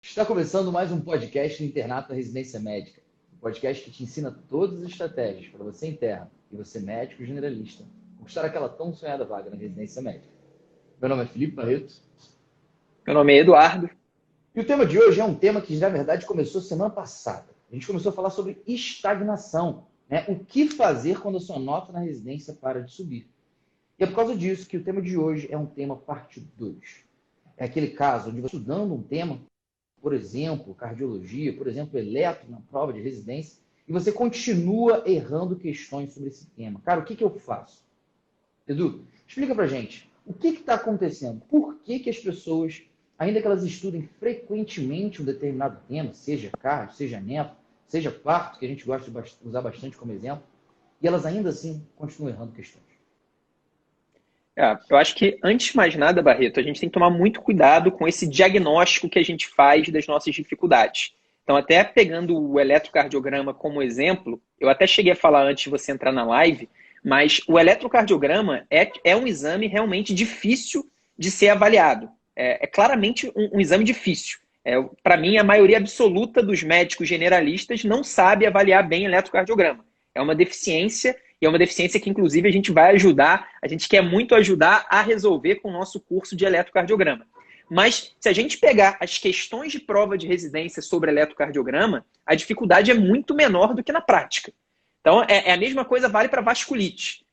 Está começando mais um podcast do Internato da Residência Médica. Um podcast que te ensina todas as estratégias para você interno e você médico generalista conquistar aquela tão sonhada vaga na residência médica. Meu nome é Felipe Barreto. Meu nome é Eduardo. E o tema de hoje é um tema que, na verdade, começou semana passada. A gente começou a falar sobre estagnação, né? O que fazer quando a sua nota na residência para de subir. E é por causa disso que o tema de hoje é um tema parte 2. É aquele caso onde você estudando um tema, por exemplo, cardiologia, por exemplo, eletro na prova de residência, e você continua errando questões sobre esse tema. Cara, o que eu faço? Edu, explica pra gente. O que está acontecendo? Por que as pessoas, ainda que elas estudem frequentemente um determinado tema, seja cardio, seja neto, seja parto, que a gente gosta de usar bastante como exemplo, e elas ainda assim continuam errando questões? Eu acho que, antes de mais nada, Barreto, a gente tem que tomar muito cuidado com esse diagnóstico que a gente faz das nossas dificuldades. Então, até pegando o eletrocardiograma como exemplo, eu até cheguei a falar antes de você entrar na live, mas o eletrocardiograma é um exame realmente difícil de ser avaliado. É claramente um exame difícil. Para mim, a maioria absoluta dos médicos generalistas não sabe avaliar bem eletrocardiograma. É uma deficiência. E é uma deficiência que, inclusive, a gente vai ajudar, a gente quer muito ajudar a resolver com o nosso curso de eletrocardiograma. Mas, se a gente pegar as questões de prova de residência sobre eletrocardiograma, a dificuldade é muito menor do que na prática. Então, a mesma coisa vale para vasculite.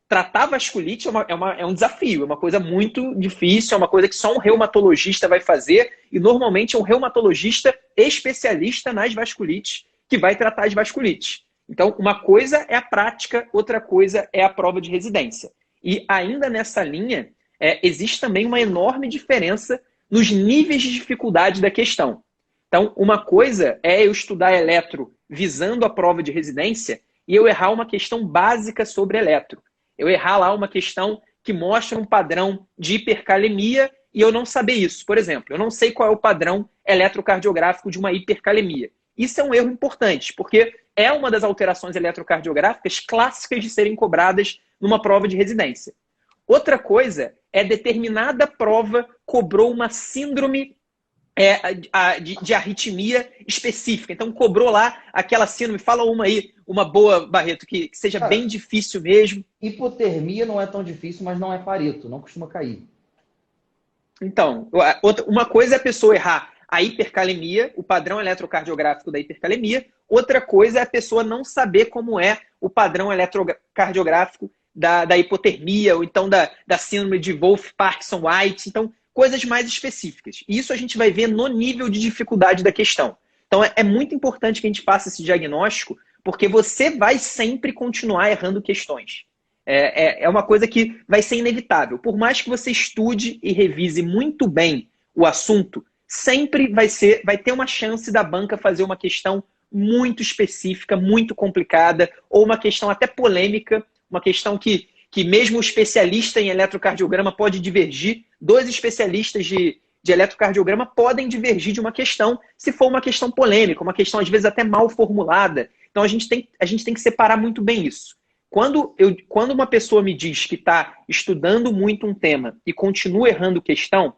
Tratar vasculite é um desafio, é uma coisa muito difícil, é uma coisa que só um reumatologista vai fazer, e normalmente é um reumatologista especialista nas vasculites que vai tratar as vasculites. Então, uma coisa é a prática, outra coisa é a prova de residência. E ainda nessa linha, existe também uma enorme diferença nos níveis de dificuldade da questão. Então, uma coisa é eu estudar eletro visando a prova de residência e eu errar uma questão básica sobre eletro. Eu errar lá uma questão que mostra um padrão de hipercalemia e eu não saber isso. Por exemplo, eu não sei qual é o padrão eletrocardiográfico de uma hipercalemia. Isso é um erro importante, porque é uma das alterações eletrocardiográficas clássicas de serem cobradas numa prova de residência. Outra coisa é determinada prova cobrou uma síndrome de arritmia específica. Então, cobrou lá aquela síndrome. Fala uma aí, uma boa, Barreto, que seja bem difícil mesmo. Hipotermia não é tão difícil, mas não é Pareto, não costuma cair. Então, uma coisa é a pessoa errar a hipercalemia, o padrão eletrocardiográfico da hipercalemia. Outra coisa é a pessoa não saber como é o padrão eletrocardiográfico da hipotermia, ou então da síndrome de Wolff-Parkinson-White. Então, coisas mais específicas. E isso a gente vai ver no nível de dificuldade da questão. Então, é muito importante que a gente faça esse diagnóstico, porque você vai sempre continuar errando questões. É uma coisa que vai ser inevitável. Por mais que você estude e revise muito bem o assunto, sempre vai ter uma chance da banca fazer uma questão muito específica, muito complicada, ou uma questão até polêmica, uma questão que mesmo o especialista em eletrocardiograma pode divergir. Dois especialistas de eletrocardiograma podem divergir de uma questão se for uma questão polêmica, uma questão às vezes até mal formulada. Então a gente tem que separar muito bem isso. Quando uma pessoa me diz que está estudando muito um tema e continua errando questão,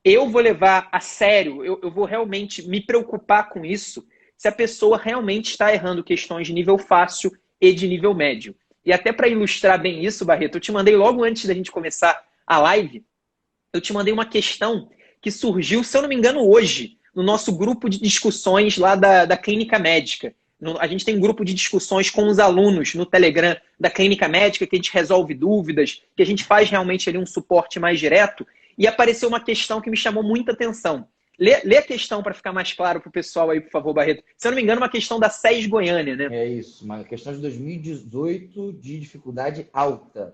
eu vou levar a sério, eu vou realmente me preocupar com isso, se a pessoa realmente está errando questões de nível fácil e de nível médio. E até para ilustrar bem isso, Barreto, eu te mandei logo antes da gente começar a live, eu te mandei uma questão que surgiu, se eu não me engano, hoje, no nosso grupo de discussões lá da Clínica Médica. A gente tem um grupo de discussões com os alunos no Telegram da Clínica Médica, que a gente resolve dúvidas, que a gente faz realmente ali um suporte mais direto. E apareceu uma questão que me chamou muita atenção. Lê a questão para ficar mais claro para o pessoal aí, por favor, Barreto. Se eu não me engano, uma questão da SES Goiânia, né? É isso, uma questão de 2018 de dificuldade alta.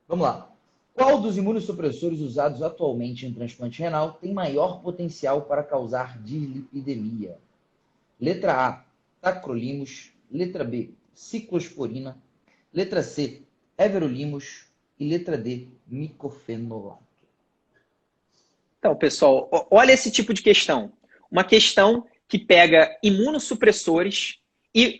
Vamos lá. Qual dos imunossupressores usados atualmente em transplante renal tem maior potencial para causar dislipidemia? Letra A, tacrolimus. Letra B, ciclosporina. Letra C, everolimus. E letra D, micofenolato. Então, pessoal, olha esse tipo de questão. Uma questão que pega imunossupressores e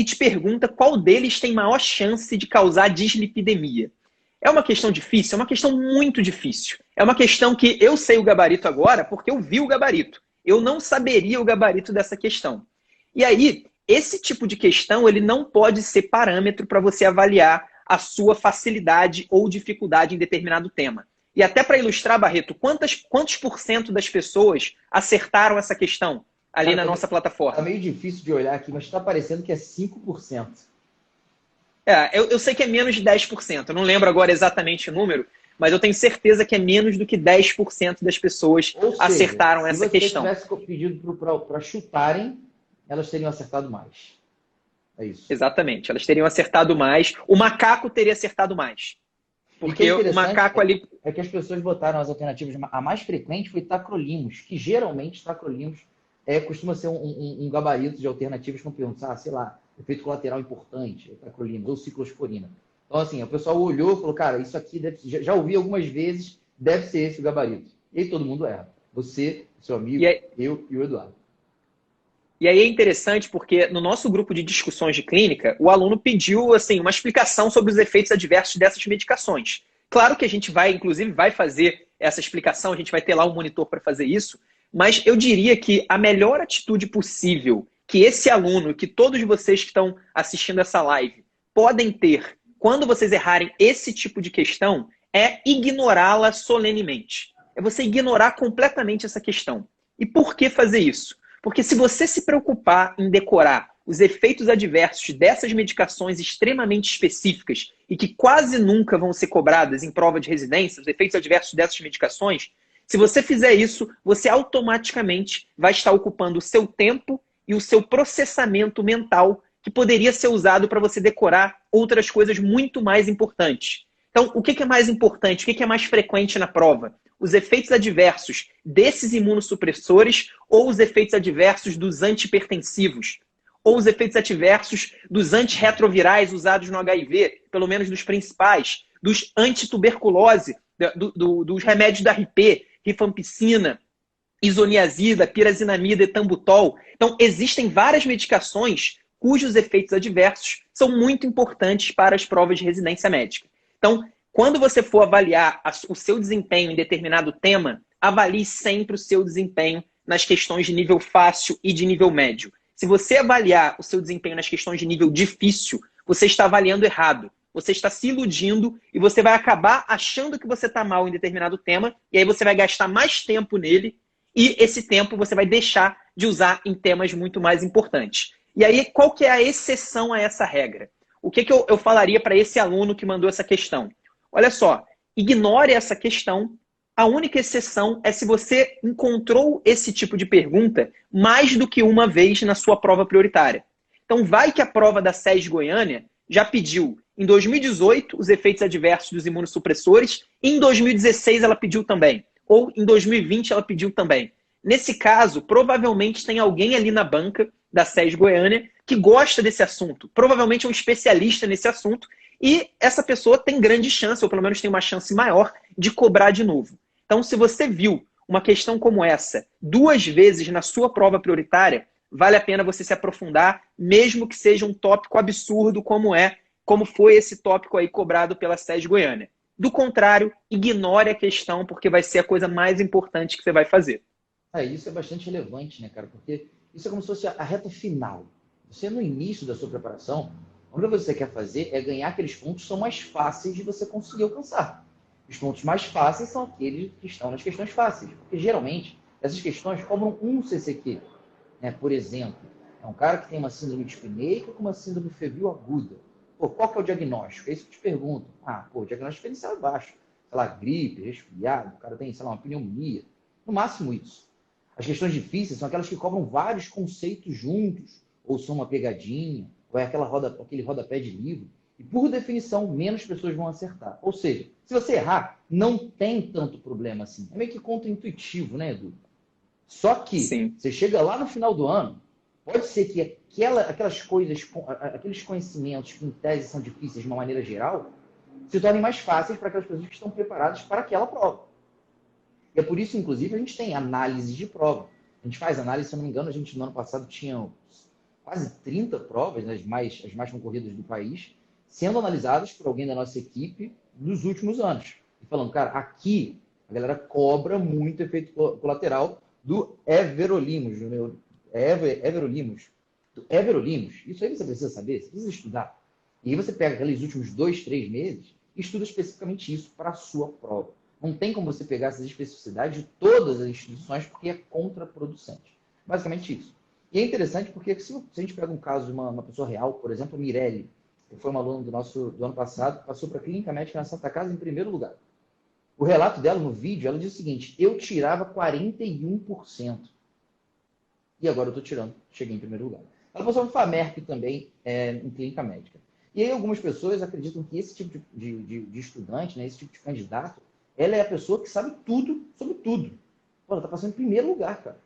te pergunta qual deles tem maior chance de causar dislipidemia. É uma questão difícil? É uma questão muito difícil. É uma questão que eu sei o gabarito agora porque eu vi o gabarito. eu não saberia o gabarito dessa questão. E aí, esse tipo de questão, ele não pode ser parâmetro para você avaliar a sua facilidade ou dificuldade em determinado tema. E até para ilustrar, Barreto, quantos por cento das pessoas acertaram essa questão ali na nossa plataforma? Tá meio difícil de olhar aqui, mas está parecendo que é 5%. Eu sei que é menos de 10%. Eu não lembro agora exatamente o número, mas eu tenho certeza que é menos do que 10% das pessoas acertaram essa questão. Se você tivesse pedido para chutarem, elas teriam acertado mais. É isso. Exatamente. Elas teriam acertado mais. O macaco teria acertado mais. Porque o macaco ali... É que as pessoas botaram as alternativas. A mais frequente foi tacrolimus, que geralmente tacrolimus costuma ser um gabarito de alternativas com perguntas, sei lá, efeito colateral importante, tacrolimus, ou ciclosporina. Então, assim, o pessoal olhou e falou, cara, isso aqui já ouvi algumas vezes, deve ser esse o gabarito. E aí todo mundo erra. Você, seu amigo, eu e o Eduardo. E aí é interessante porque no nosso grupo de discussões de clínica, o aluno pediu assim, uma explicação sobre os efeitos adversos dessas medicações. Claro que a gente vai, inclusive, vai fazer essa explicação, a gente vai ter lá um monitor para fazer isso, mas eu diria que a melhor atitude possível que esse aluno, que todos vocês que estão assistindo essa live, podem ter quando vocês errarem esse tipo de questão é ignorá-la solenemente. É você ignorar completamente essa questão. E por que fazer isso? Porque se você se preocupar em decorar os efeitos adversos dessas medicações extremamente específicas e que quase nunca vão ser cobradas em prova de residência, os efeitos adversos dessas medicações, se você fizer isso, você automaticamente vai estar ocupando o seu tempo e o seu processamento mental que poderia ser usado para você decorar outras coisas muito mais importantes. Então, o que é mais importante? O que é mais frequente na prova? Os efeitos adversos desses imunossupressores ou os efeitos adversos dos antihipertensivos? Ou os efeitos adversos dos antirretrovirais usados no HIV, pelo menos dos principais, dos antituberculose, dos remédios da RIP, rifampicina, isoniazida, pirazinamida, etambutol. Então, existem várias medicações cujos efeitos adversos são muito importantes para as provas de residência médica. Então, quando você for avaliar o seu desempenho em determinado tema, avalie sempre o seu desempenho nas questões de nível fácil e de nível médio. Se você avaliar o seu desempenho nas questões de nível difícil, você está avaliando errado. Você está se iludindo e você vai acabar achando que você está mal em determinado tema, e aí você vai gastar mais tempo nele, e esse tempo você vai deixar de usar em temas muito mais importantes. E aí, qual que é a exceção a essa regra? O que eu falaria para esse aluno que mandou essa questão? Olha só, ignore essa questão. A única exceção é se você encontrou esse tipo de pergunta mais do que uma vez na sua prova prioritária. Então, vai que a prova da SES Goiânia já pediu em 2018 os efeitos adversos dos imunossupressores, e em 2016 ela pediu também, ou em 2020 ela pediu também. Nesse caso, provavelmente tem alguém ali na banca da SES Goiânia que gosta desse assunto. Provavelmente é um especialista nesse assunto e essa pessoa tem grande chance, ou pelo menos tem uma chance maior, de cobrar de novo. Então, se você viu uma questão como essa 2 vezes na sua prova prioritária, vale a pena você se aprofundar, mesmo que seja um tópico absurdo como foi esse tópico aí cobrado pela SES Goiânia. Do contrário, ignore a questão, porque vai ser a coisa mais importante que você vai fazer. Isso é bastante relevante, né, cara? Porque isso é como se fosse a reta final. Você, no início da sua preparação, o que você quer fazer é ganhar aqueles pontos que são mais fáceis de você conseguir alcançar. Os pontos mais fáceis são aqueles que estão nas questões fáceis. Porque, geralmente, essas questões cobram um CCQ. Né? Por exemplo, é um cara que tem uma síndrome dispneica com uma síndrome febril aguda. Qual que é o diagnóstico? É isso que eu te pergunto. O diagnóstico diferencial é baixo. Sei lá, gripe, resfriado, o cara tem, sei lá, uma pneumonia. No máximo isso. As questões difíceis são aquelas que cobram vários conceitos juntos, ou são uma pegadinha, ou é aquele rodapé de livro. E, por definição, menos pessoas vão acertar. Ou seja, se você errar, não tem tanto problema assim. É meio que contra-intuitivo, né, Edu? Só que, Sim, você chega lá no final do ano, pode ser que aquelas coisas, aqueles conhecimentos que em tese são difíceis de uma maneira geral, se tornem mais fáceis para aquelas pessoas que estão preparadas para aquela prova. E é por isso, inclusive, a gente tem análise de prova. A gente faz análise, se eu não me engano, a gente no ano passado tinha quase 30 provas, né, as mais concorridas do país, sendo analisadas por alguém da nossa equipe nos últimos anos. E falando, cara, aqui a galera cobra muito efeito colateral do Everolimus, Everolimus, isso aí você precisa saber, você precisa estudar. E aí você pega aqueles últimos 2, 3 meses e estuda especificamente isso para a sua prova. Não tem como você pegar essas especificidades de todas as instituições, porque é contraproducente. Basicamente isso. E é interessante porque se a gente pega um caso de uma pessoa real, por exemplo, a Mirelle, que foi uma aluna do ano passado, passou para a Clínica Médica na Santa Casa em primeiro lugar. O relato dela no vídeo, ela diz o seguinte: eu tirava 41%. E agora eu estou tirando, cheguei em primeiro lugar. Ela passou para a FAMERP também, em Clínica Médica. E aí algumas pessoas acreditam que esse tipo de estudante, né, esse tipo de candidato, ela é a pessoa que sabe tudo sobre tudo. Pô, ela está passando em primeiro lugar, cara.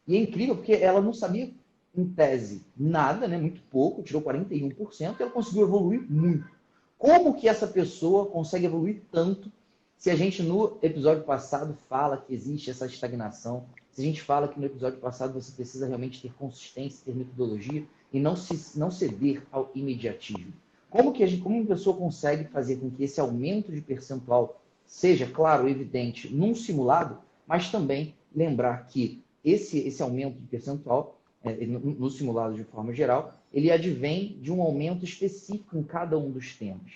E é incrível porque ela não sabia, em tese, nada, né, muito pouco, tirou 41%, e ela conseguiu evoluir muito. Como que essa pessoa consegue evoluir tanto se a gente, no episódio passado, fala que existe essa estagnação, se a gente fala que no episódio passado você precisa realmente ter consistência, ter metodologia e não ceder ao imediatismo? Como uma pessoa consegue fazer com que esse aumento de percentual seja, claro, evidente num simulado, mas também lembrar que esse aumento de percentual, no simulado de forma geral, ele advém de um aumento específico em cada um dos temas.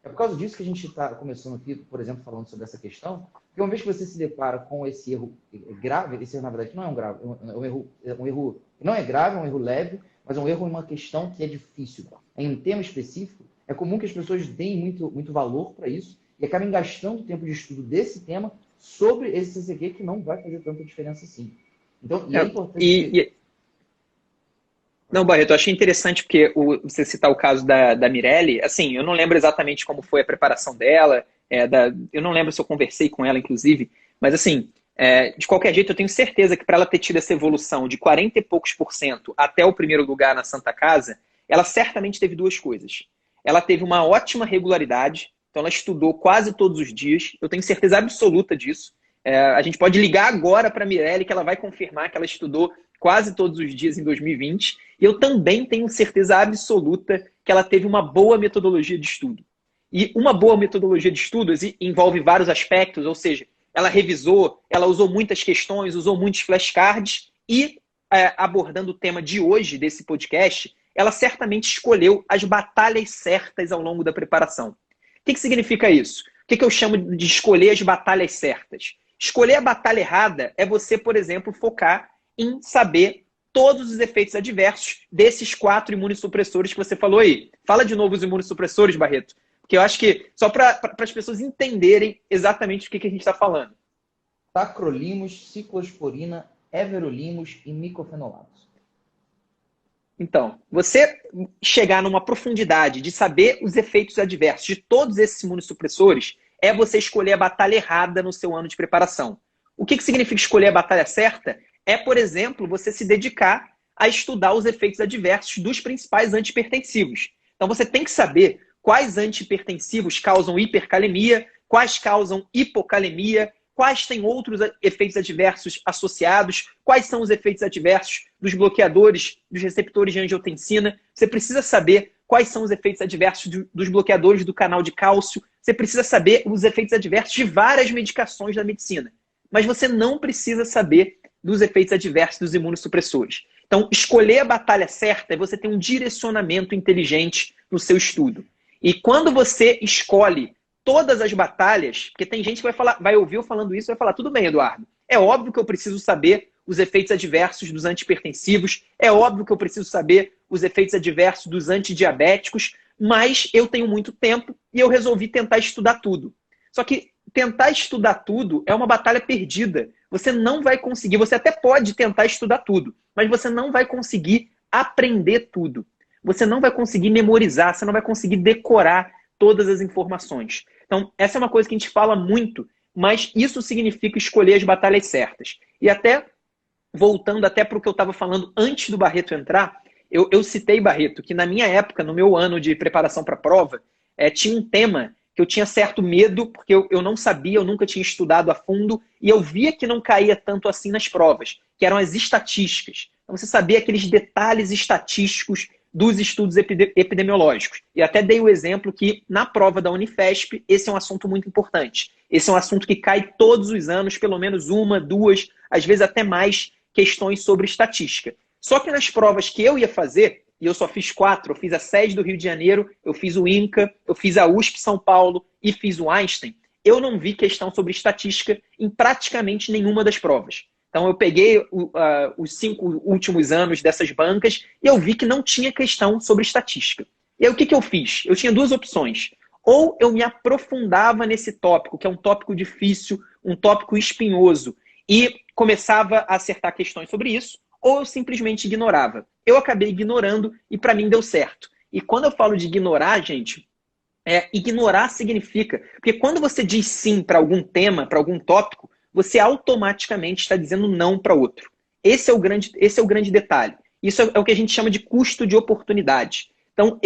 É por causa disso que a gente está começando aqui, por exemplo, falando sobre essa questão, porque uma vez que você se depara com esse erro grave, esse erro, na verdade, não é um grave, é um erro não é grave, é um erro leve, mas é um erro em uma questão que é difícil. Em um tema específico, é comum que as pessoas deem muito valor para isso e acabem gastando tempo de estudo desse tema sobre esse CCQ que não vai fazer tanta diferença assim. Então, é importante... Não, Barreto, eu achei interessante porque você citar o caso da Mirelle, assim, eu não lembro exatamente como foi a preparação dela, eu não lembro se eu conversei com ela, inclusive, mas assim, de qualquer jeito, eu tenho certeza que para ela ter tido essa evolução de 40 e poucos % até o primeiro lugar na Santa Casa, ela certamente teve duas coisas. Ela teve uma ótima regularidade, então ela estudou quase todos os dias, eu tenho certeza absoluta disso. A gente pode ligar agora para a Mirelle que ela vai confirmar que ela estudou quase todos os dias em 2020. E eu também tenho certeza absoluta que ela teve uma boa metodologia de estudo. E uma boa metodologia de estudo envolve vários aspectos, ou seja, ela revisou, ela usou muitas questões, usou muitos flashcards e, abordando o tema de hoje desse podcast, ela certamente escolheu as batalhas certas ao longo da preparação. O que significa isso? O que eu chamo de escolher as batalhas certas? Escolher a batalha errada é você, por exemplo, focar em saber todos os efeitos adversos desses 4 imunossupressores que você falou aí. Fala de novo os imunossupressores, Barreto, porque eu acho que só para as pessoas entenderem exatamente o que a gente está falando. Tacrolimus, ciclosporina, everolimus e micofenolatos. Então, você chegar numa profundidade de saber os efeitos adversos de todos esses imunossupressores é você escolher a batalha errada no seu ano de preparação. O que significa escolher a batalha certa? É, por exemplo, você se dedicar a estudar os efeitos adversos dos principais antihipertensivos. Então, você tem que saber quais antihipertensivos causam hipercalemia, quais causam hipocalemia, quais têm outros efeitos adversos associados, quais são os efeitos adversos dos bloqueadores dos receptores de angiotensina. Você precisa saber quais são os efeitos adversos dos bloqueadores do canal de cálcio. Você precisa saber os efeitos adversos de várias medicações da medicina. Mas você não precisa saber dos efeitos adversos dos imunossupressores. Então, escolher a batalha certa é você ter um direcionamento inteligente no seu estudo. E quando você escolhe todas as batalhas, porque tem gente que vai ouvir eu falando isso e vai falar, tudo bem, Eduardo, é óbvio que eu preciso saber os efeitos adversos dos antihipertensivos, é óbvio que eu preciso saber os efeitos adversos dos antidiabéticos, mas eu tenho muito tempo e eu resolvi tentar estudar tudo. Só que tentar estudar tudo é uma batalha perdida. Você não vai conseguir, você até pode tentar estudar tudo, mas você não vai conseguir aprender tudo. Você não vai conseguir memorizar, você não vai conseguir decorar todas as informações. Então, essa é uma coisa que a gente fala muito, mas isso significa escolher as batalhas certas. E até, voltando até para o que eu estava falando antes do Barreto entrar, eu citei, Barreto, que na minha época, no meu ano de preparação para a prova, tinha um tema que eu tinha certo medo, porque eu não sabia, eu nunca tinha estudado a fundo, e eu via que não caía tanto assim nas provas, que eram as estatísticas. Então, você sabia aqueles detalhes estatísticos dos estudos epidemiológicos. E até dei o exemplo que, na prova da Unifesp, esse é um assunto muito importante. Esse é um assunto que cai todos os anos, pelo menos 1, 2, às vezes até mais questões sobre estatística. Só que nas provas que eu ia fazer, e eu só fiz 4, eu fiz a SES do Rio de Janeiro, eu fiz o INCA, eu fiz a USP São Paulo e fiz o Einstein, eu não vi questão sobre estatística em praticamente nenhuma das provas. Então eu peguei os 5 últimos anos dessas bancas e eu vi que não tinha questão sobre estatística. E aí o que eu fiz? Eu tinha 2 opções. Ou eu me aprofundava nesse tópico, que é um tópico difícil, um tópico espinhoso, e começava a acertar questões sobre isso, ou eu simplesmente ignorava. Eu acabei ignorando e para mim deu certo. E quando eu falo de ignorar, gente, ignorar significa... Porque quando você diz sim para algum tema, para algum tópico, você automaticamente está dizendo não para outro. Esse é o grande detalhe. Isso é o que a gente chama de custo de oportunidade. Então,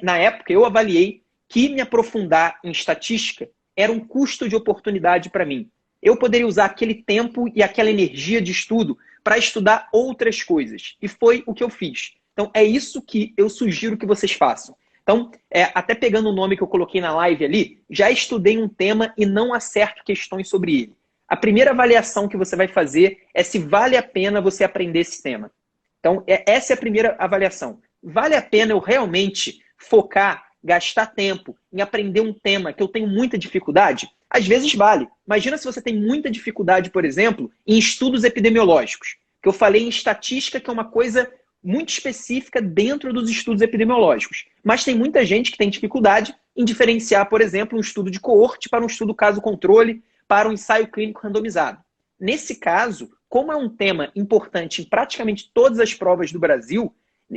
na época, eu avaliei que me aprofundar em estatística era um custo de oportunidade para mim. Eu poderia usar aquele tempo e aquela energia de estudo para estudar outras coisas. E foi o que eu fiz. Então, é isso que eu sugiro que vocês façam. Então, até pegando o nome que eu coloquei na live ali, já estudei um tema e não acerto questões sobre ele. A primeira avaliação que você vai fazer é se vale a pena você aprender esse tema. Então, essa é a primeira avaliação. Vale a pena eu realmente focar, gastar tempo em aprender um tema que eu tenho muita dificuldade? Às vezes vale. Imagina se você tem muita dificuldade, por exemplo, em estudos epidemiológicos. Que eu falei em estatística, que é uma coisa muito específica dentro dos estudos epidemiológicos. Mas tem muita gente que tem dificuldade em diferenciar, por exemplo, um estudo de coorte para um estudo caso-controle, para um ensaio clínico randomizado. Nesse caso, como é um tema importante em praticamente todas as provas do Brasil,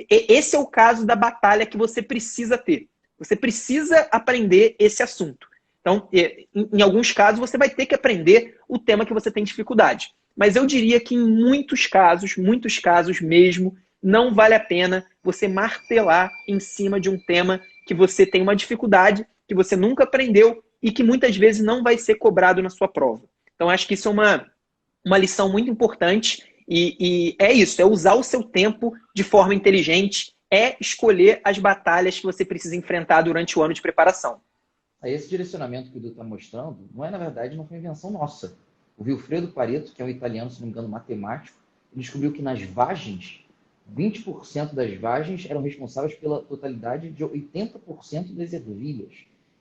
esse é o caso da batalha que você precisa ter. Você precisa aprender esse assunto. Então, em alguns casos, você vai ter que aprender o tema que você tem dificuldade. Mas eu diria que em muitos casos mesmo, não vale a pena você martelar em cima de um tema que você tem uma dificuldade, que você nunca aprendeu e que muitas vezes não vai ser cobrado na sua prova. Então, acho que isso é uma lição muito importante e é isso, é usar o seu tempo de forma inteligente, é escolher as batalhas que você precisa enfrentar durante o ano de preparação. Aí esse direcionamento que o Edu está mostrando, na verdade, não foi invenção nossa. O Vilfredo Pareto, que é um italiano, se não me engano, matemático, descobriu que nas vagens, 20% das vagens eram responsáveis pela totalidade de 80% das ervilhas.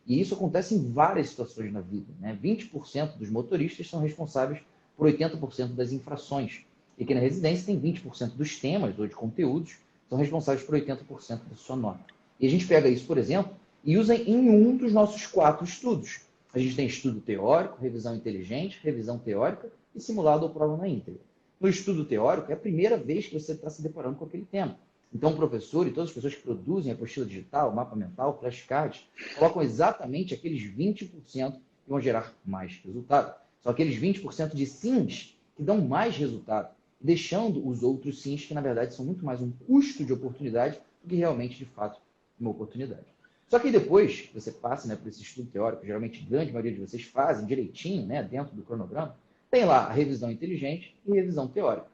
E isso acontece em várias situações na vida. 20% dos motoristas são responsáveis por 80% das infrações. E aqui na residência tem 20% dos temas ou de conteúdos são responsáveis por 80% da sua nota. E a gente pega isso, por exemplo, e usa em um dos nossos 4 estudos. A gente tem estudo teórico, revisão inteligente, revisão teórica e simulado ou prova na íntegra. No estudo teórico, é a primeira vez que você está se deparando com aquele tema. Então, o professor e todas as pessoas que produzem a apostila digital, mapa mental, flashcards, colocam exatamente aqueles 20% que vão gerar mais resultado. São aqueles 20% de sims que dão mais resultado, deixando os outros sims que, na verdade, são muito mais um custo de oportunidade do que realmente, de fato, uma oportunidade. Só que depois que você passa por esse estudo teórico, geralmente a grande maioria de vocês fazem direitinho, dentro do cronograma, tem lá a revisão inteligente e revisão teórica.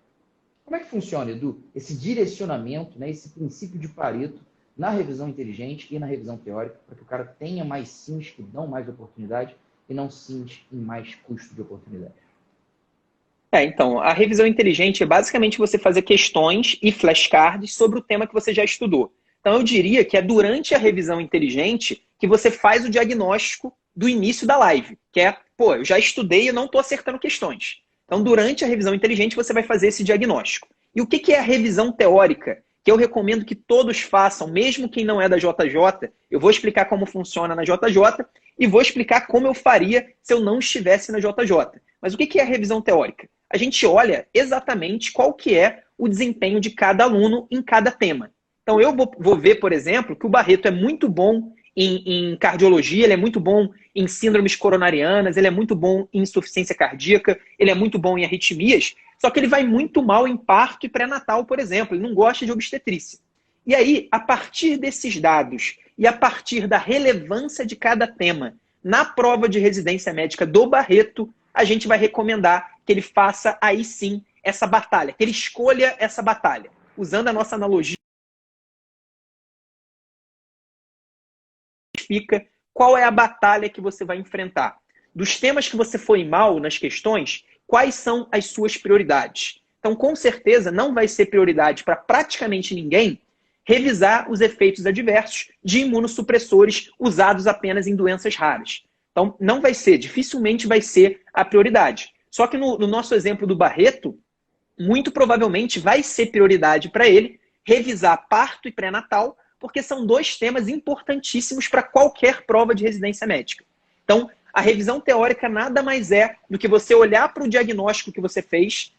Como é que funciona, Edu, esse direcionamento, esse princípio de Pareto na revisão inteligente e na revisão teórica, para que o cara tenha mais sims que dão mais oportunidade e não sims em mais custo de oportunidade? Então, a revisão inteligente é basicamente você fazer questões e flashcards sobre o tema que você já estudou. Então, eu diria que é durante a revisão inteligente que você faz o diagnóstico do início da live, que é, eu já estudei e não estou acertando questões. Então, durante a revisão inteligente, você vai fazer esse diagnóstico. E o que é a revisão teórica? Que eu recomendo que todos façam, mesmo quem não é da JJ. Eu vou explicar como funciona na JJ e vou explicar como eu faria se eu não estivesse na JJ. Mas o que é a revisão teórica? A gente olha exatamente qual que é o desempenho de cada aluno em cada tema. Então, eu vou ver, por exemplo, que o Barreto é muito bom em cardiologia, ele é muito bom em síndromes coronarianas, ele é muito bom em insuficiência cardíaca, ele é muito bom em arritmias, só que ele vai muito mal em parto e pré-natal, por exemplo, ele não gosta de obstetrícia. E aí, a partir desses dados e a partir da relevância de cada tema na prova de residência médica do Barreto, a gente vai recomendar que ele faça aí sim essa batalha, que ele escolha essa batalha. Usando a nossa analogia, qual é a batalha que você vai enfrentar. Dos temas que você foi mal nas questões, quais são as suas prioridades. Então, com certeza, não vai ser prioridade para praticamente ninguém revisar os efeitos adversos de imunossupressores usados apenas em doenças raras. Então, não vai ser, dificilmente vai ser a prioridade. Só que no nosso exemplo do Barreto, muito provavelmente vai ser prioridade para ele revisar parto e pré-natal, porque são dois temas importantíssimos para qualquer prova de residência médica. Então, a revisão teórica nada mais é do que você olhar para o diagnóstico que você fez,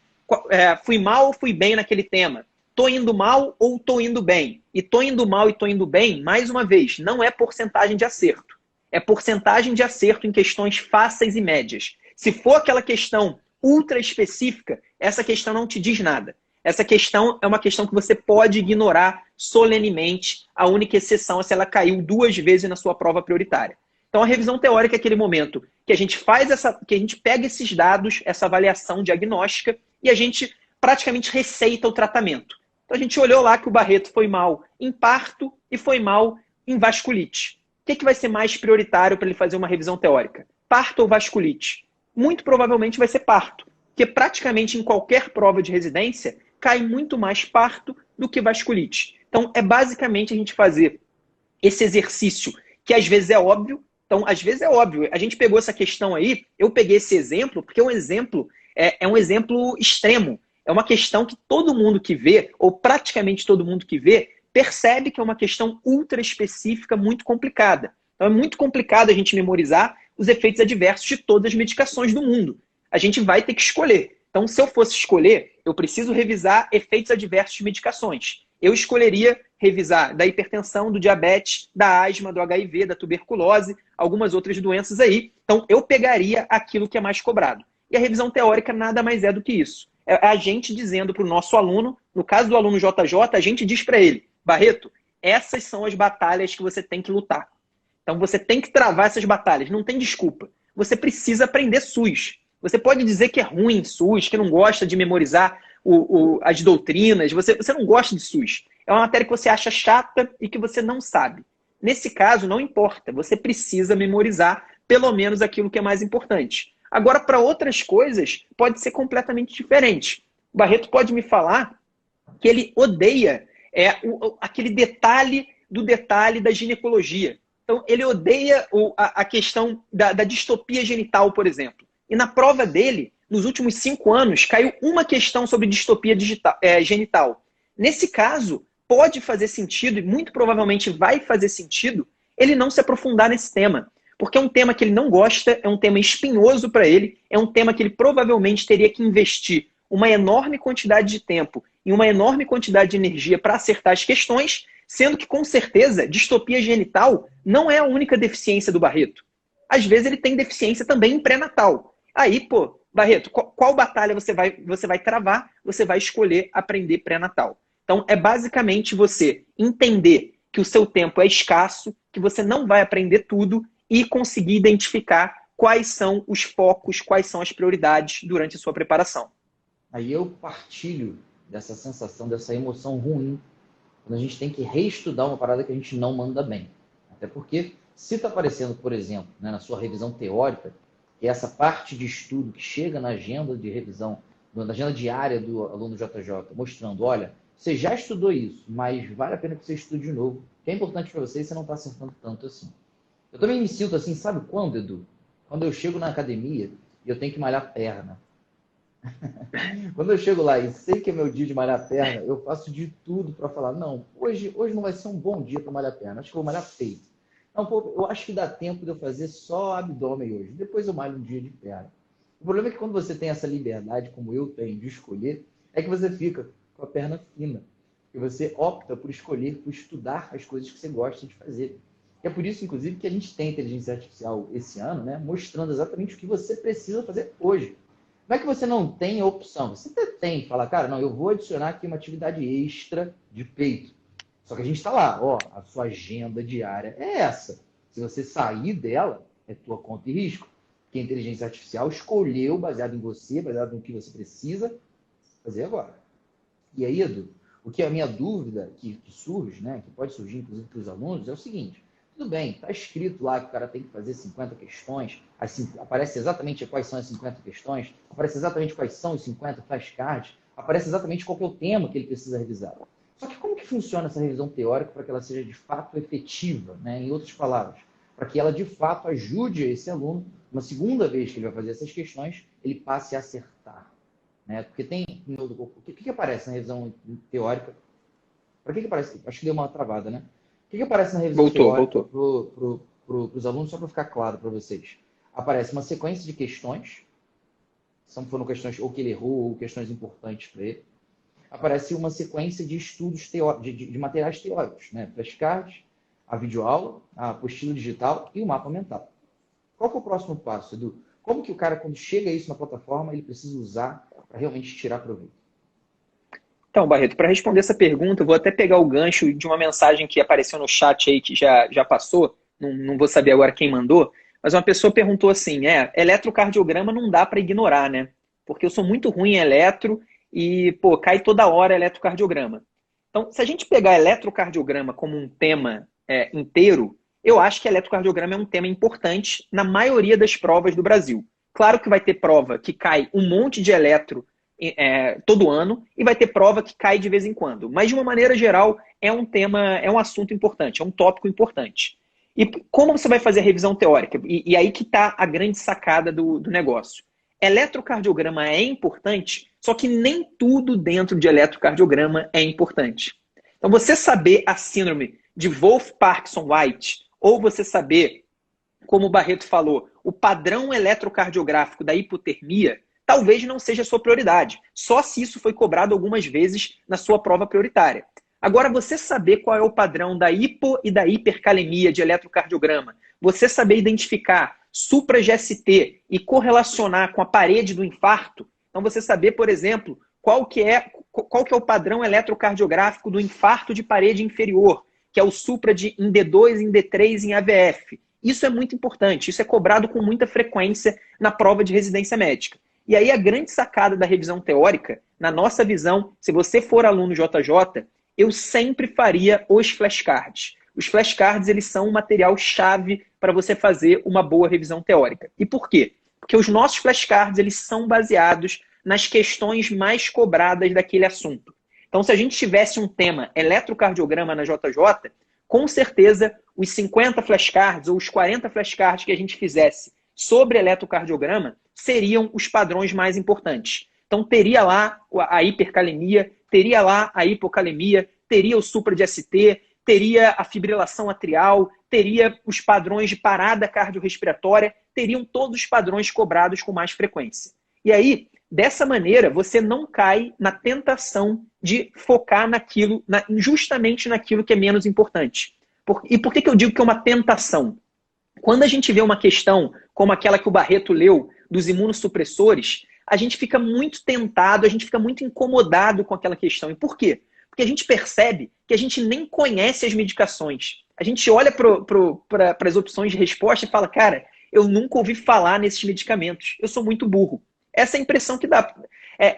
fui mal ou fui bem naquele tema, estou indo mal ou estou indo bem. E estou indo mal e estou indo bem, mais uma vez, não é porcentagem de acerto. É porcentagem de acerto em questões fáceis e médias. Se for aquela questão ultra específica, essa questão não te diz nada. Essa questão é uma questão que você pode ignorar solenemente. A única exceção é se ela caiu 2 vezes na sua prova prioritária. Então, a revisão teórica é aquele momento que a gente que a gente pega esses dados, essa avaliação diagnóstica, e a gente praticamente receita o tratamento. Então, a gente olhou lá que o Barreto foi mal em parto e foi mal em vasculite. O que vai ser mais prioritário para ele fazer uma revisão teórica? Parto ou vasculite? Muito provavelmente vai ser parto, porque praticamente em qualquer prova de residência cai muito mais parto do que vasculite. Então, é basicamente a gente fazer esse exercício, que às vezes é óbvio. Então, às vezes é óbvio. A gente pegou essa questão aí, eu peguei esse exemplo, porque um exemplo é um exemplo extremo. É uma questão que todo mundo que vê, ou praticamente todo mundo que vê, percebe que é uma questão ultra específica, muito complicada. Então, é muito complicado a gente memorizar os efeitos adversos de todas as medicações do mundo. A gente vai ter que escolher. Então, se eu fosse escolher, eu preciso revisar efeitos adversos de medicações. Eu escolheria revisar da hipertensão, do diabetes, da asma, do HIV, da tuberculose, algumas outras doenças aí. Então, eu pegaria aquilo que é mais cobrado. E a revisão teórica nada mais é do que isso. É a gente dizendo para o nosso aluno, no caso do aluno JJ, a gente diz para ele, Barreto, essas são as batalhas que você tem que lutar. Então, você tem que travar essas batalhas, não tem desculpa. Você precisa aprender SUS. Você pode dizer que é ruim SUS, que não gosta de memorizar as doutrinas, você não gosta de SUS. É uma matéria que você acha chata e que você não sabe. Nesse caso, não importa, você precisa memorizar pelo menos aquilo que é mais importante. Agora, para outras coisas, pode ser completamente diferente. O Barreto pode me falar que ele odeia aquele detalhe da ginecologia. Então, ele odeia a questão da distopia genital, por exemplo. E na prova dele, nos últimos 5 anos, caiu uma questão sobre distopia genital. Nesse caso, pode fazer sentido, e muito provavelmente vai fazer sentido, ele não se aprofundar nesse tema. Porque é um tema que ele não gosta, é um tema espinhoso para ele, é um tema que ele provavelmente teria que investir uma enorme quantidade de tempo e uma enorme quantidade de energia para acertar as questões, sendo que, com certeza, distopia genital não é a única deficiência do Barreto. Às vezes ele tem deficiência também em pré-natal. Aí, Barreto, qual batalha você vai travar? Você vai escolher aprender pré-natal. Então, é basicamente você entender que o seu tempo é escasso, que você não vai aprender tudo e conseguir identificar quais são os focos, quais são as prioridades durante a sua preparação. Aí eu partilho dessa sensação, dessa emoção ruim, quando a gente tem que reestudar uma parada que a gente não manda bem. Até porque, se está aparecendo, por exemplo, né, na sua revisão teórica, que é essa parte de estudo que chega na agenda de revisão, na agenda diária do aluno JJ, mostrando, olha, você já estudou isso, mas vale a pena que você estude de novo, que é importante para você e você não está acertando tanto assim. Eu também me sinto assim, sabe quando, Edu? Quando eu chego na academia e eu tenho que malhar perna. Quando eu chego lá e sei que é meu dia de malhar perna, eu faço de tudo para falar, não, hoje não vai ser um bom dia para malhar perna, acho que eu vou malhar peito. Não, eu acho que dá tempo de eu fazer só abdômen hoje, depois eu malho um dia de perna. O problema é que quando você tem essa liberdade, como eu tenho, de escolher, é que você fica com a perna fina. E você opta por escolher, por estudar as coisas que você gosta de fazer. E é por isso, inclusive, que a gente tem inteligência artificial esse ano, né, mostrando exatamente o que você precisa fazer hoje. Não é que você não tem a opção, você até tem, fala, cara, não, eu vou adicionar aqui uma atividade extra de peito. Só que a gente está lá, ó, a sua agenda diária é essa. Se você sair dela, é tua conta e risco. Que a inteligência artificial escolheu, baseado em você, baseado no que você precisa fazer agora. E aí, Edu, o que é a minha dúvida que surge, né, que pode surgir inclusive para os alunos, é o seguinte: Tudo bem, está escrito lá que o cara tem que fazer 50 questões, aparece exatamente quais são as 50 questões, aparece exatamente quais são os 50 flashcards, aparece exatamente qual que é o tema que ele precisa revisar. Só que como que funciona essa revisão teórica para que ela seja de fato efetiva, né? Em outras palavras, para que ela de fato ajude esse aluno, uma segunda vez que ele vai fazer essas questões, ele passe a acertar. Né? Porque tem, o que aparece na revisão teórica? Para que aparece? Acho que deu uma travada, né? O que aparece na revisão teórica para os alunos, só para ficar claro para vocês? Aparece uma sequência de questões, foram questões ou que ele errou, ou questões importantes para ele. Aparece uma sequência de estudos de materiais teóricos, né? Flashcards, a videoaula, a apostila digital e o mapa mental. Qual que é o próximo passo, Edu? Como que o cara, quando chega isso na plataforma, ele precisa usar para realmente tirar proveito? Então, Barreto, para responder essa pergunta, eu vou até pegar o gancho de uma mensagem que apareceu no chat aí, que já passou, não vou saber agora quem mandou, mas uma pessoa perguntou assim, eletrocardiograma não dá para ignorar, né? Porque eu sou muito ruim em eletro e, cai toda hora eletrocardiograma. Então, se a gente pegar eletrocardiograma como um tema inteiro, eu acho que eletrocardiograma é um tema importante na maioria das provas do Brasil. Claro que vai ter prova que cai um monte de eletro todo ano, e vai ter prova que cai de vez em quando. Mas, de uma maneira geral, é um tema, é um assunto importante, é um tópico importante. E como você vai fazer a revisão teórica? E aí que está a grande sacada do negócio. Eletrocardiograma é importante, só que nem tudo dentro de eletrocardiograma é importante. Então, você saber a síndrome de Wolff-Parkinson-White, ou você saber, como o Barreto falou, o padrão eletrocardiográfico da hipotermia, talvez não seja a sua prioridade. Só se isso foi cobrado algumas vezes na sua prova prioritária. Agora, você saber qual é o padrão da hipo e da hipercalemia de eletrocardiograma, você saber identificar supra-GST e correlacionar com a parede do infarto, então você saber, por exemplo, qual que é o padrão eletrocardiográfico do infarto de parede inferior, que é o supra em D2, em D3, em AVF. Isso é muito importante, isso é cobrado com muita frequência na prova de residência médica. E aí a grande sacada da revisão teórica, na nossa visão, se você for aluno JJ, eu sempre faria os flashcards. Os flashcards, eles são um material-chave para você fazer uma boa revisão teórica. E por quê? Porque os nossos flashcards, eles são baseados nas questões mais cobradas daquele assunto. Então, se a gente tivesse um tema eletrocardiograma na JJ, com certeza os 50 flashcards ou os 40 flashcards que a gente fizesse sobre eletrocardiograma seriam os padrões mais importantes. Então, teria lá a hipercalemia, teria lá a hipocalemia, teria o supra de ST, teria a fibrilação atrial, teria os padrões de parada cardiorrespiratória, teriam todos os padrões cobrados com mais frequência. E aí, dessa maneira, você não cai na tentação de focar justamente naquilo que é menos importante. E por que eu digo que é uma tentação? Quando a gente vê uma questão como aquela que o Barreto leu, dos imunossupressores, a gente fica muito tentado, a gente fica muito incomodado com aquela questão. E por quê? Porque a gente percebe que a gente nem conhece as medicações. A gente olha para as opções de resposta e fala, cara, eu nunca ouvi falar nesses medicamentos. Eu sou muito burro. Essa é a impressão que dá.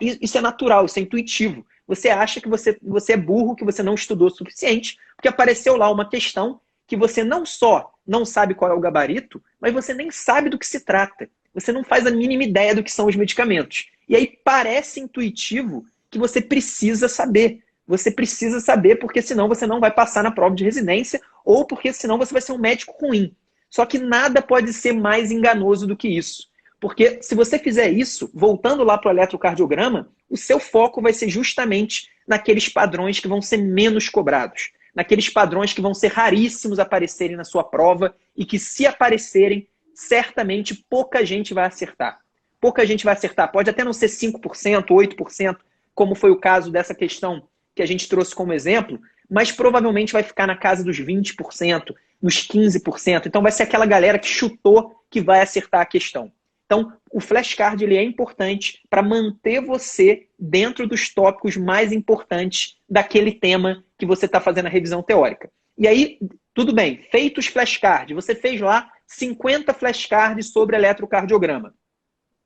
Isso é natural, isso é intuitivo. Você acha que você é burro, que você não estudou o suficiente, porque apareceu lá uma questão que você não só não sabe qual é o gabarito, mas você nem sabe do que se trata. Você não faz a mínima ideia do que são os medicamentos. E aí parece intuitivo que você precisa saber. Você precisa saber, porque senão você não vai passar na prova de residência, ou porque senão você vai ser um médico ruim. Só que nada pode ser mais enganoso do que isso. Porque se você fizer isso, voltando lá para o eletrocardiograma, o seu foco vai ser justamente naqueles padrões que vão ser menos cobrados. Naqueles padrões que vão ser raríssimos aparecerem na sua prova e que, se aparecerem, certamente pouca gente vai acertar. Pouca gente vai acertar. Pode até não ser 5%, 8%, como foi o caso dessa questão que a gente trouxe como exemplo, mas provavelmente vai ficar na casa dos 20%, nos 15%. Então vai ser aquela galera que chutou que vai acertar a questão. Então, o flashcard ele é importante para manter você dentro dos tópicos mais importantes daquele tema que você está fazendo a revisão teórica. E aí, tudo bem, feitos os flashcards, você fez lá 50 flashcards sobre eletrocardiograma.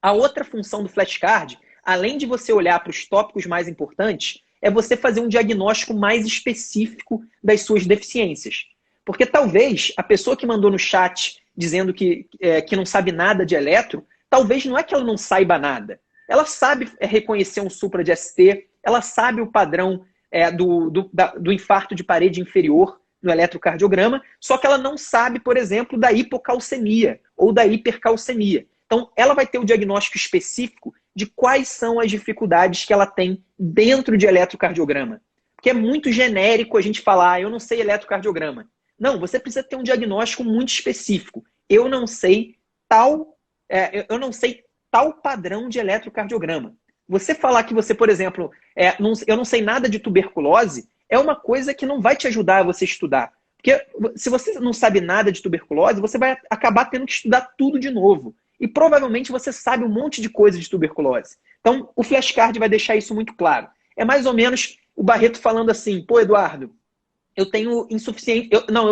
A outra função do flashcard, além de você olhar para os tópicos mais importantes, é você fazer um diagnóstico mais específico das suas deficiências. Porque talvez a pessoa que mandou no chat dizendo que não sabe nada de eletro, talvez não é que ela não saiba nada. Ela sabe reconhecer um supra de ST, ela sabe o padrão do infarto de parede inferior no eletrocardiograma, só que ela não sabe, por exemplo, da hipocalcemia ou da hipercalcemia. Então, ela vai ter o diagnóstico específico de quais são as dificuldades que ela tem dentro de eletrocardiograma. Porque é muito genérico a gente falar, eu não sei eletrocardiograma. Não, você precisa ter um diagnóstico muito específico. Eu não sei tal padrão de eletrocardiograma. Você falar que você, por exemplo, eu não sei nada de tuberculose, é uma coisa que não vai te ajudar a você estudar. Porque se você não sabe nada de tuberculose, você vai acabar tendo que estudar tudo de novo. E provavelmente você sabe um monte de coisa de tuberculose. Então, o flashcard vai deixar isso muito claro. É mais ou menos o Barreto falando assim, pô, Eduardo, eu tenho insuficiência,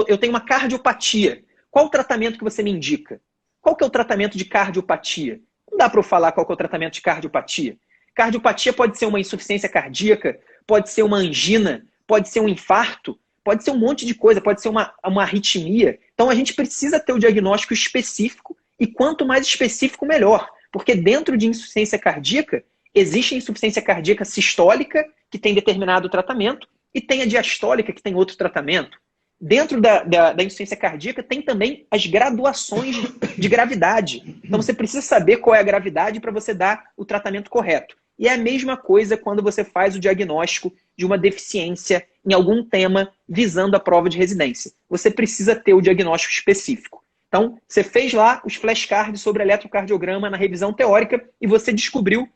eu tenho uma cardiopatia. Qual o tratamento que você me indica? Qual que é o tratamento de cardiopatia? Não dá para eu falar qual que é o tratamento de cardiopatia. Cardiopatia pode ser uma insuficiência cardíaca, pode ser uma angina, pode ser um infarto, pode ser um monte de coisa, pode ser uma arritmia. Então a gente precisa ter o diagnóstico específico e quanto mais específico, melhor. Porque dentro de insuficiência cardíaca, existe a insuficiência cardíaca sistólica, que tem determinado tratamento, e tem a diastólica, que tem outro tratamento. Dentro da insuficiência cardíaca, tem também as graduações de gravidade. Então você precisa saber qual é a gravidade para você dar o tratamento correto. E é a mesma coisa quando você faz o diagnóstico de uma deficiência em algum tema visando a prova de residência. Você precisa ter o diagnóstico específico. Então, você fez lá os flashcards sobre eletrocardiograma na revisão teórica e você descobriu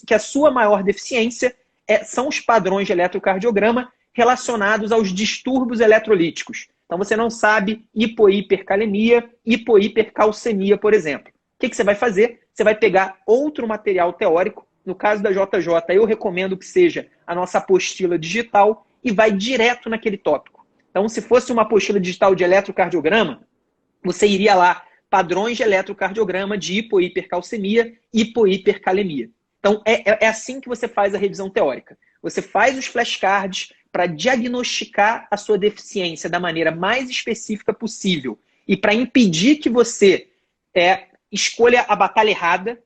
que a sua maior deficiência são os padrões de eletrocardiograma relacionados aos distúrbios eletrolíticos. Então, você não sabe hipohipercalemia, hipohipercalcemia, por exemplo. O que você vai fazer? Você vai pegar outro material teórico. No caso da JJ, eu recomendo que seja a nossa apostila digital e vai direto naquele tópico. Então, se fosse uma apostila digital de eletrocardiograma, você iria lá, padrões de eletrocardiograma de hipohipercalcemia, hipohipercalemia. Então, é assim que você faz a revisão teórica. Você faz os flashcards para diagnosticar a sua deficiência da maneira mais específica possível e para impedir que você escolha a batalha errada,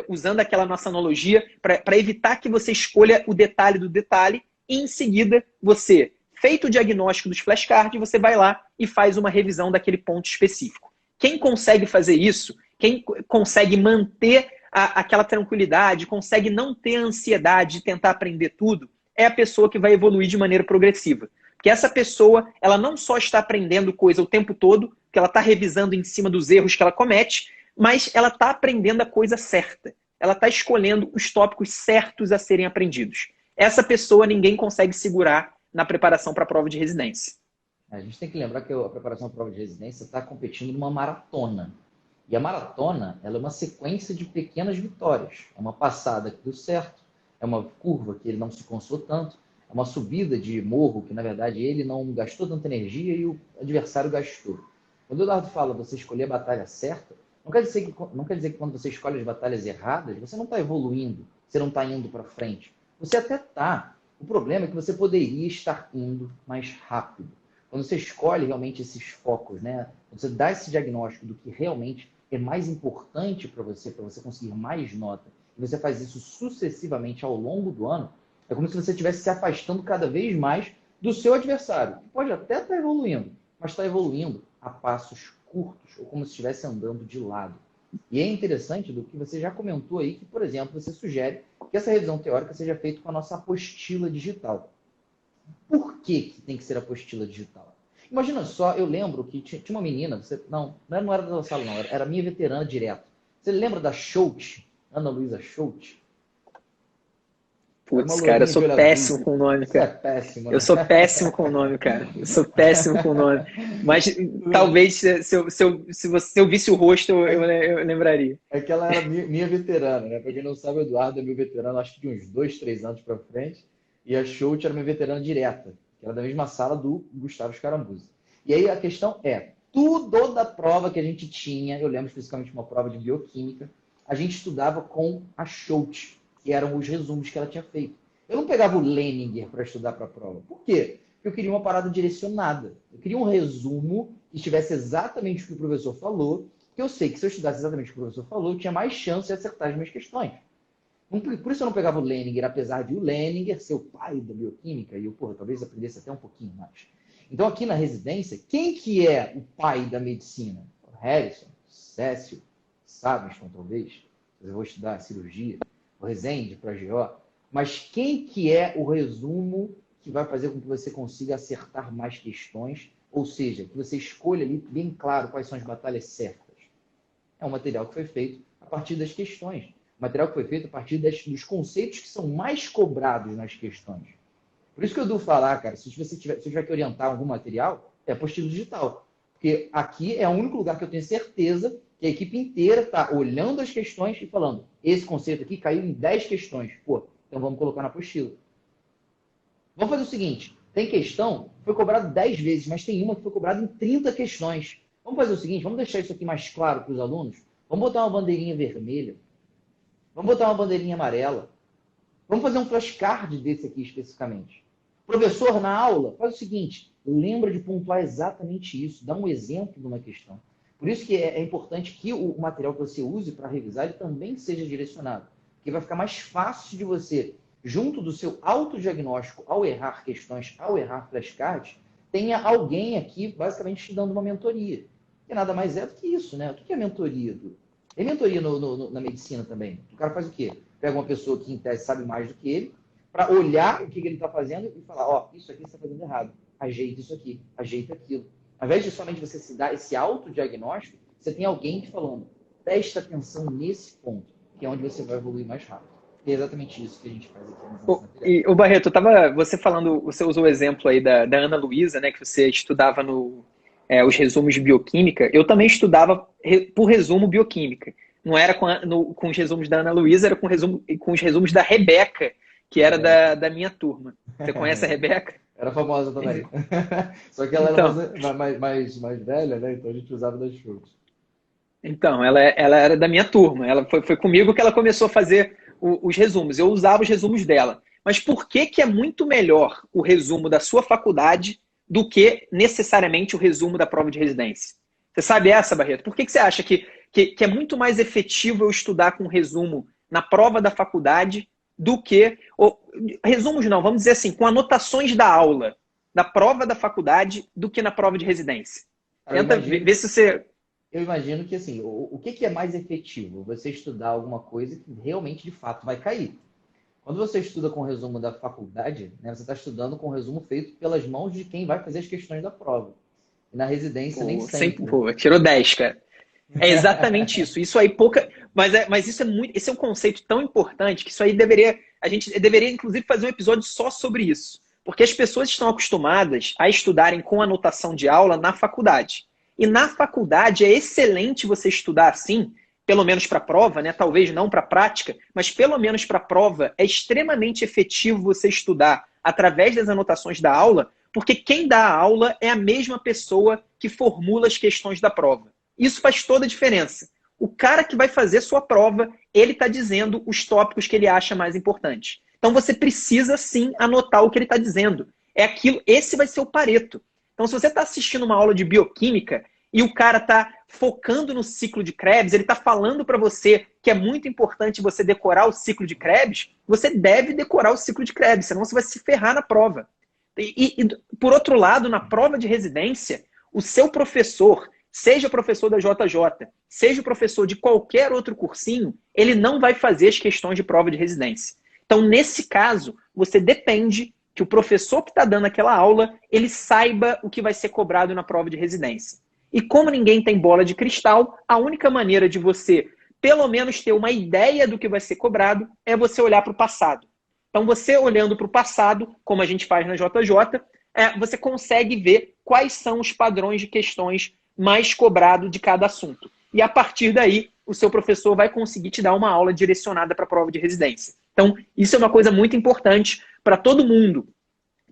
usando aquela nossa analogia, para evitar que você escolha o detalhe do detalhe e, em seguida, você, feito o diagnóstico dos flashcards, você vai lá e faz uma revisão daquele ponto específico. Quem consegue fazer isso, quem consegue manter aquela tranquilidade, consegue não ter ansiedade de tentar aprender tudo, é a pessoa que vai evoluir de maneira progressiva. Porque essa pessoa, ela não só está aprendendo coisa o tempo todo, que ela está revisando em cima dos erros que ela comete, mas ela está aprendendo a coisa certa. Ela está escolhendo os tópicos certos a serem aprendidos. Essa pessoa ninguém consegue segurar na preparação para a prova de residência. A gente tem que lembrar que a preparação para a prova de residência está competindo numa maratona. E a maratona, ela é uma sequência de pequenas vitórias. É uma passada que deu certo, é uma curva que ele não se cansou tanto, é uma subida de morro que, na verdade, ele não gastou tanta energia e o adversário gastou. Quando o Eduardo fala você escolher a batalha certa, não quer dizer que quando você escolhe as batalhas erradas, você não está evoluindo, você não está indo para frente. Você até está. O problema é que você poderia estar indo mais rápido. Quando você escolhe realmente esses focos, né? Quando você dá esse diagnóstico do que realmente é mais importante para você conseguir mais nota, e você faz isso sucessivamente ao longo do ano, é como se você estivesse se afastando cada vez mais do seu adversário, que pode até estar evoluindo, mas está evoluindo a passos curtos, ou como se estivesse andando de lado. E é interessante do que você já comentou aí, que, por exemplo, você sugere que essa revisão teórica seja feita com a nossa apostila digital. Por que tem que ser apostila digital? Imagina só, eu lembro que tinha uma menina, não era da sala não, era minha veterana direto. Você lembra da Schultz? Ana Luísa Schultz? Putz, cara, eu sou péssimo com o nome, cara. Você é péssimo, né? Eu sou péssimo com o nome, cara. Eu sou péssimo com o nome. Mas talvez se eu visse o rosto, eu lembraria. É que ela era minha veterana, né? Pra quem não sabe, o Eduardo é meu veterano, acho que de uns 2, 3 anos pra frente. E a Schultz era minha veterana direta, que era da mesma sala do Gustavo Scaramuzzi. E aí a questão é, tudo da prova que a gente tinha, eu lembro especificamente de uma prova de bioquímica, a gente estudava com a Schultz, que eram os resumos que ela tinha feito. Eu não pegava o Leninger para estudar para a prova. Por quê? Eu queria uma parada direcionada. Eu queria um resumo que estivesse exatamente o que o professor falou, que eu sei que se eu estudasse exatamente o que o professor falou, eu tinha mais chance de acertar as minhas questões. Por isso eu não pegava o Leninger, apesar de o Leninger ser o pai da bioquímica, e eu, talvez aprendesse até um pouquinho mais. Então, aqui na residência, quem que é o pai da medicina? O Harrison, Cécio, Sabiston, talvez. Eu vou estudar cirurgia. O Rezende, para GO. Mas quem que é o resumo que vai fazer com que você consiga acertar mais questões? Ou seja, que você escolha ali bem claro quais são as batalhas certas. É um material que foi feito a partir das questões. Material que foi feito a partir dos conceitos que são mais cobrados nas questões. Por isso que eu dou falar, cara, se você tiver que orientar algum material, é apostila digital. Porque aqui é o único lugar que eu tenho certeza que a equipe inteira está olhando as questões e falando, esse conceito aqui caiu em 10 questões. Então vamos colocar na apostila. Vamos fazer o seguinte, tem questão, foi cobrado 10 vezes, mas tem uma que foi cobrada em 30 questões. Vamos fazer o seguinte, vamos deixar isso aqui mais claro para os alunos. Vamos botar uma bandeirinha vermelha. Vamos botar uma bandeirinha amarela. Vamos fazer um flashcard desse aqui especificamente. Professor, na aula, faz o seguinte, lembra de pontuar exatamente isso, dá um exemplo de uma questão. Por isso que é importante que o material que você use para revisar ele também seja direcionado. Porque vai ficar mais fácil de você, junto do seu autodiagnóstico, ao errar questões, ao errar flashcards, tenha alguém aqui basicamente te dando uma mentoria. Que nada mais é do que isso, né? O que é mentoria, Du? Tem mentoria na medicina também. O cara faz o quê? Pega uma pessoa que, em tese, sabe mais do que ele, para olhar o que ele está fazendo e falar, isso aqui você está fazendo errado. Ajeita isso aqui, ajeita aquilo. Ao invés de somente você se dar esse autodiagnóstico, você tem alguém te falando, presta atenção nesse ponto, que é onde você vai evoluir mais rápido. E é exatamente isso que a gente faz aqui. E o Barreto, você falando, você usou o exemplo aí da Ana Luísa, né, que você estudava os resumos de bioquímica. Eu também estudava por resumo bioquímica. Não era com os resumos da Ana Luísa, era com os resumos da Rebeca, que era da minha turma. Você conhece a Rebeca? Era famosa também. Só que ela era mais velha, né? Então a gente usava das frutas. Então, ela era da minha turma. Ela foi comigo que ela começou a fazer os resumos. Eu usava os resumos dela. Mas por que é muito melhor o resumo da sua faculdade do que necessariamente o resumo da prova de residência? Você sabe essa, Barreto? Por que você acha que é muito mais efetivo eu estudar com resumo na prova da faculdade do que... resumos não, vamos dizer assim, com anotações da aula, da prova da faculdade, do que na prova de residência. Tenta ver se você... Eu imagino que, assim, o que é mais efetivo? Você estudar alguma coisa que realmente, de fato, vai cair. Quando você estuda com o resumo da faculdade, né, você está estudando com o resumo feito pelas mãos de quem vai fazer as questões da prova. E na residência, nem sempre. Tirou 10, cara. É exatamente isso. Isso aí, mas isso é muito. Esse é um conceito tão importante que isso aí a gente deveria, inclusive, fazer um episódio só sobre isso. Porque as pessoas estão acostumadas a estudarem com anotação de aula na faculdade. E na faculdade é excelente você estudar assim, pelo menos para a prova, né? Talvez não para a prática, mas pelo menos para a prova é extremamente efetivo você estudar através das anotações da aula, porque quem dá a aula é a mesma pessoa que formula as questões da prova. Isso faz toda a diferença. O cara que vai fazer sua prova, ele está dizendo os tópicos que ele acha mais importantes. Então você precisa sim anotar o que ele está dizendo. É aquilo, esse vai ser o Pareto. Então, se você está assistindo uma aula de bioquímica e o cara está focando no ciclo de Krebs, ele está falando para você que é muito importante você decorar o ciclo de Krebs, você deve decorar o ciclo de Krebs, senão você vai se ferrar na prova. E por outro lado, na prova de residência, o seu professor, seja o professor da JJ, seja o professor de qualquer outro cursinho, ele não vai fazer as questões de prova de residência. Então, nesse caso, você depende que o professor que está dando aquela aula, ele saiba o que vai ser cobrado na prova de residência. E como ninguém tem bola de cristal, a única maneira de você, pelo menos, ter uma ideia do que vai ser cobrado é você olhar para o passado. Então, você olhando para o passado, como a gente faz na JJ, você consegue ver quais são os padrões de questões mais cobrados de cada assunto. E a partir daí, o seu professor vai conseguir te dar uma aula direcionada para a prova de residência. Então, isso é uma coisa muito importante para todo mundo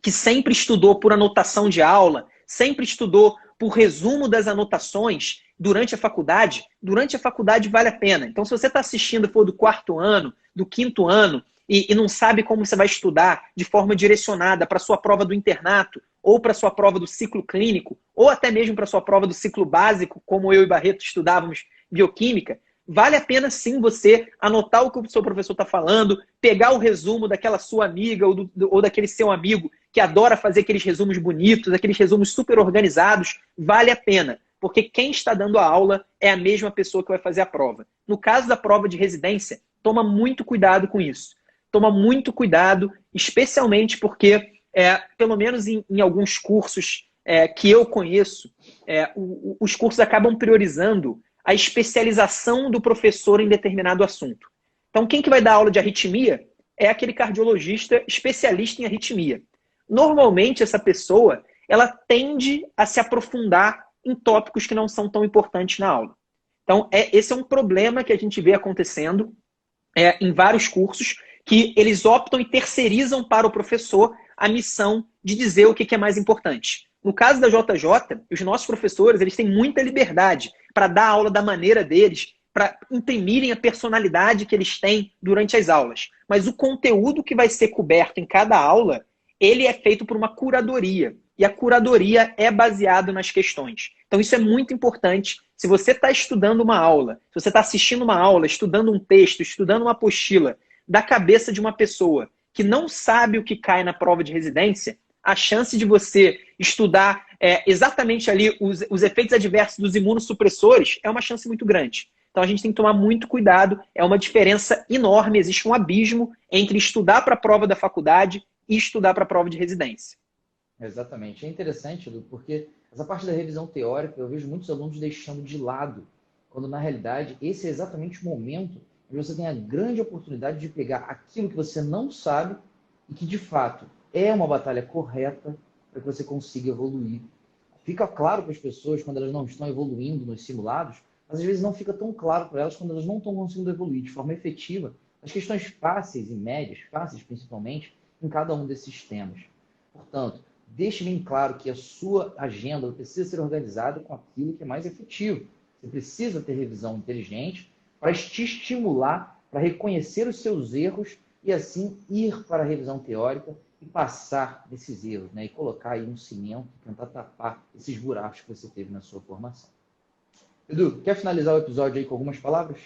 que sempre estudou por anotação de aula, sempre estudou por resumo das anotações durante a faculdade vale a pena. Então, se você está assistindo for do 4º ano, do 5º ano, e não sabe como você vai estudar de forma direcionada para a sua prova do internato, ou para a sua prova do ciclo clínico, ou até mesmo para a sua prova do ciclo básico, como eu e Barreto estudávamos bioquímica, vale a pena sim você anotar o que o seu professor está falando, pegar o resumo daquela sua amiga ou daquele seu amigo que adora fazer aqueles resumos bonitos, aqueles resumos super organizados, vale a pena. Porque quem está dando a aula é a mesma pessoa que vai fazer a prova. No caso da prova de residência, toma muito cuidado com isso. Toma muito cuidado, especialmente porque, pelo menos em alguns cursos que eu conheço, os cursos acabam priorizando a especialização do professor em determinado assunto. Então, quem que vai dar aula de arritmia é aquele cardiologista especialista em arritmia. Normalmente, essa pessoa ela tende a se aprofundar em tópicos que não são tão importantes na aula. Então, esse é um problema que a gente vê acontecendo em vários cursos, que eles optam e terceirizam para o professor a missão de dizer o que é mais importante. No caso da JJ, os nossos professores eles têm muita liberdade para dar aula da maneira deles, para imprimirem a personalidade que eles têm durante as aulas. Mas o conteúdo que vai ser coberto em cada aula, ele é feito por uma curadoria. E a curadoria é baseada nas questões. Então isso é muito importante. Se você está estudando uma aula, se você está assistindo uma aula, estudando um texto, estudando uma apostila, da cabeça de uma pessoa que não sabe o que cai na prova de residência, a chance de você estudar exatamente ali os efeitos adversos dos imunossupressores é uma chance muito grande. Então a gente tem que tomar muito cuidado, é uma diferença enorme, existe um abismo entre estudar para a prova da faculdade e estudar para a prova de residência. Exatamente. É interessante, Edu, porque essa parte da revisão teórica eu vejo muitos alunos deixando de lado, quando na realidade esse é exatamente o momento onde você tem a grande oportunidade de pegar aquilo que você não sabe e que de fato é uma batalha correta para que você consiga evoluir. Fica claro para as pessoas quando elas não estão evoluindo nos simulados, mas às vezes não fica tão claro para elas quando elas não estão conseguindo evoluir de forma efetiva as questões fáceis e médias, fáceis principalmente, em cada um desses temas. Portanto, deixe bem claro que a sua agenda precisa ser organizada com aquilo que é mais efetivo. Você precisa ter revisão inteligente para te estimular, para reconhecer os seus erros e assim ir para a revisão teórica e passar desses erros, né? E colocar aí um cimento, tentar tapar esses buracos que você teve na sua formação. Edu, quer finalizar o episódio aí com algumas palavras?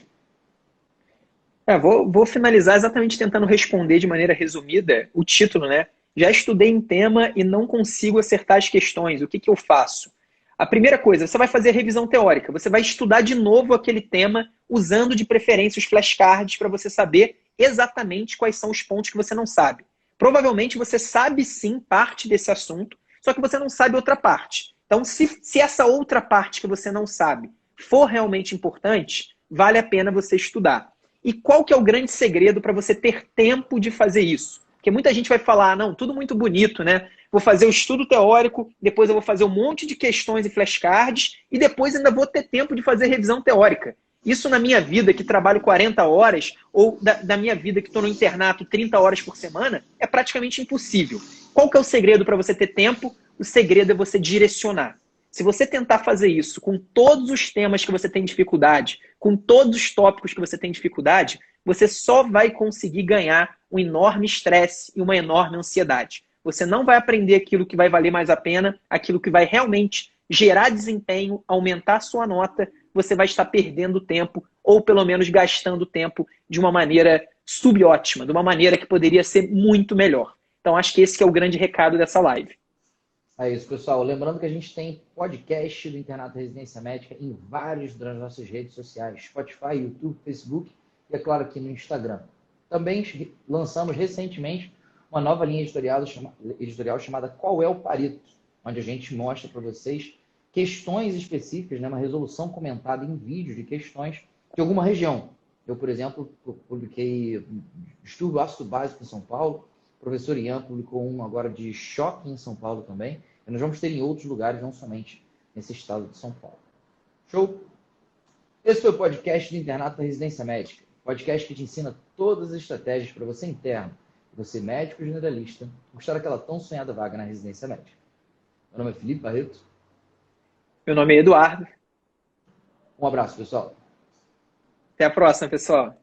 Vou finalizar exatamente tentando responder de maneira resumida o título, né? Já estudei em tema e não consigo acertar as questões. O que eu faço? A primeira coisa, você vai fazer revisão teórica. Você vai estudar de novo aquele tema, usando de preferência os flashcards para você saber exatamente quais são os pontos que você não sabe. Provavelmente você sabe sim parte desse assunto, só que você não sabe outra parte. Então, se essa outra parte que você não sabe for realmente importante, vale a pena você estudar. E qual que é o grande segredo para você ter tempo de fazer isso? Porque muita gente vai falar, não, tudo muito bonito, né? Vou fazer o estudo teórico, depois eu vou fazer um monte de questões e flashcards, e depois ainda vou ter tempo de fazer revisão teórica. Isso na minha vida, que trabalho 40 horas, ou da minha vida que estou no internato 30 horas por semana, é praticamente impossível. Qual que é o segredo para você ter tempo? O segredo é você direcionar. Se você tentar fazer isso com todos os temas que você tem dificuldade, com todos os tópicos que você tem dificuldade, você só vai conseguir ganhar um enorme estresse e uma enorme ansiedade. Você não vai aprender aquilo que vai valer mais a pena, aquilo que vai realmente gerar desempenho, aumentar a sua nota, você vai estar perdendo tempo ou pelo menos gastando tempo de uma maneira subótima, de uma maneira que poderia ser muito melhor. Então acho que esse que é o grande recado dessa live. É isso, pessoal. Lembrando que a gente tem podcast do Internato Residência Médica em várias das nossas redes sociais, Spotify, YouTube, Facebook e, é claro, aqui no Instagram. Também lançamos recentemente uma nova linha editorial chamada Qual é o Pareto, onde a gente mostra para vocês questões específicas, né, uma resolução comentada em vídeo de questões de alguma região. Eu, por exemplo, publiquei distúrbio ácido básico em São Paulo, o professor Ian publicou um agora de choque em São Paulo também, e nós vamos ter em outros lugares, não somente nesse estado de São Paulo. Show? Esse foi o podcast do Internato da Residência Médica, podcast que te ensina todas as estratégias para você interno, você médico generalista, conquistar aquela tão sonhada vaga na residência médica. Meu nome é Felipe Barreto. Meu nome é Eduardo. Um abraço, pessoal. Até a próxima, pessoal.